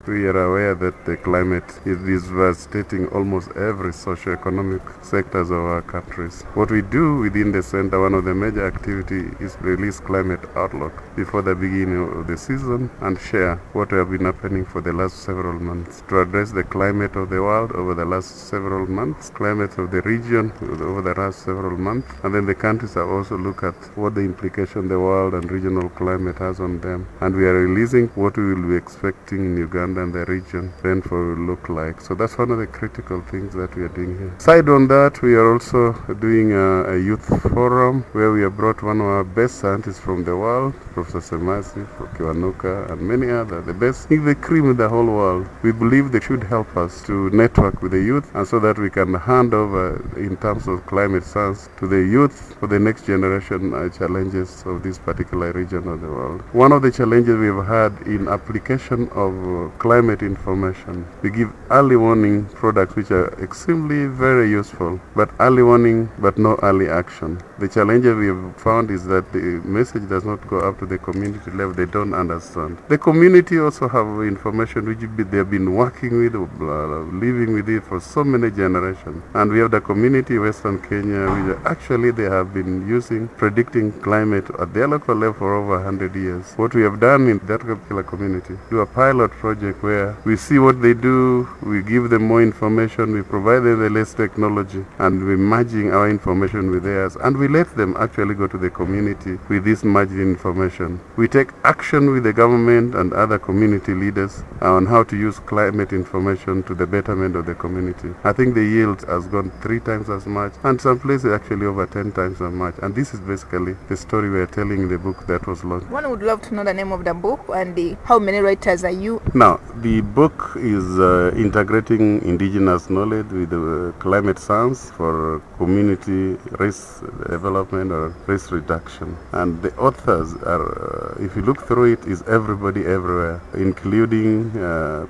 We are aware that the climate is devastating almost every socio-economic sectors of our countries. What we do within the center, one of the major activities is release climate outlook before the beginning of the season and share what have been happening for the last several months to address the climate of the world over the last several months, climate of the region over the last several months, and then the countries have also look at what the implication the world and regional climate has on them. And we are releasing what we will be expecting in Uganda and the region rainfall will look like. So that's one of the critical things that we are doing here. Aside on that, we are also doing a youth forum where we have brought one of our best scientists from the world, Professor Semasi, Kiwanuka, and many others, the best, the cream in the whole world. We believe they should help us to network with the youth, and so that we can hand over in terms of climate science to the youth for the next generation challenges of this particular region of the world. One of the challenges we have had in application of climate information, we give early warning products which are extremely very useful, but early warning but no early action. The challenge we have found is that the message does not go up to the community level. They don't understand. The community also have information which they have been working with, living with it for so many generations. And we have the community in Western Kenya which actually they have been using predicting climate at their local level for over 100 years. What we have done in that particular community, do a pilot project where we see what they do, we give them more information, we provide them the latest technology, and we're merging our information with theirs, and we let them actually go to the community with this merged information. We take action with the government and other community leaders on how to use climate information to the betterment of the community. I think the yield has gone 3 times as much, and some places actually over 10 times as much, and this is basically the story we are telling in the book that was launched. One would love to know the name of the book and how many writers are you? Now, the book is integrating indigenous knowledge with climate science for community risk development or risk reduction. And the authors are, if you look through it, is everybody everywhere, including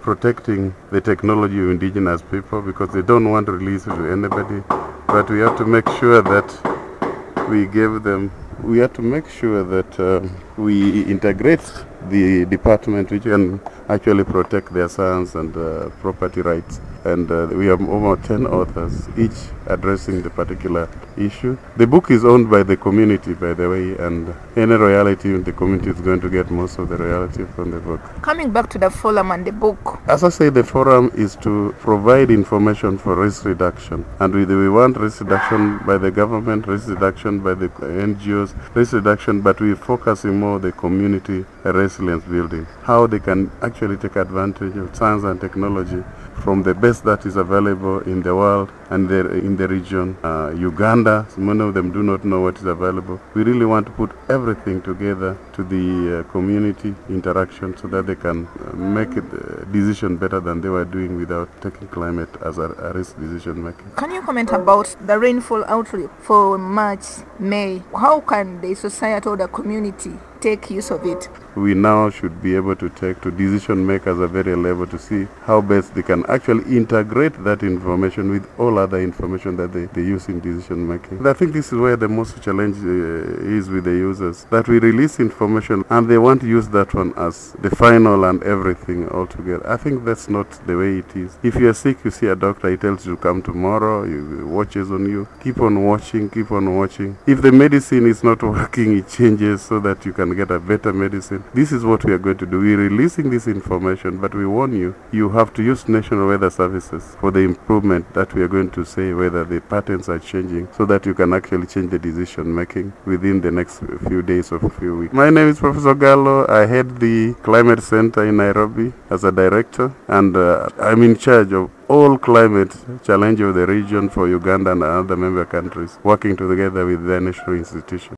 protecting the technology of indigenous people, because they don't want to release it to anybody. But we have to make sure that we give them, we have to make sure that we integrate the department which can actually protect their science and property rights. And we have over 10 authors, each addressing the particular issue. The book is owned by the community, by the way, and any royalty in the community is going to get most of the royalty from the book. Coming back to the forum and the book. As I say, the forum is to provide information for risk reduction. And we want risk reduction by the government, risk reduction by the NGOs, risk reduction, but we're focusing more the community resilience building, how they can actually take advantage of science and technology from the best that is available in the world and in the region. Uganda, many of them do not know what is available. We really want to put everything together to the community interaction so that they can make a decision better than they were doing without taking climate as a risk decision making. Can you comment about the rainfall outlook for March, May? How can the society or the community take use of it? We now should be able to take to decision makers at very level to see how best they can actually integrate that information with all other information that they use in decision making. I think this is where the most challenge is with the users, that we release information and they want to use that one as the final and everything altogether. I think that's not the way it is. If you are sick, you see a doctor, he tells you to come tomorrow, he watches on you, keep on watching, keep on watching. If the medicine is not working, it changes so that you can get a better medicine. This is what we are going to do. We're releasing this information, but we warn you, you have to use National Weather Services for the improvement that we are going to say whether the patterns are changing so that you can actually change the decision making within the next few days or few weeks. My name is Prof Ogallo. I head the Climate Center in Nairobi as a director, and I'm in charge of all climate challenge of the region for Uganda and other member countries, working together with their national institutions.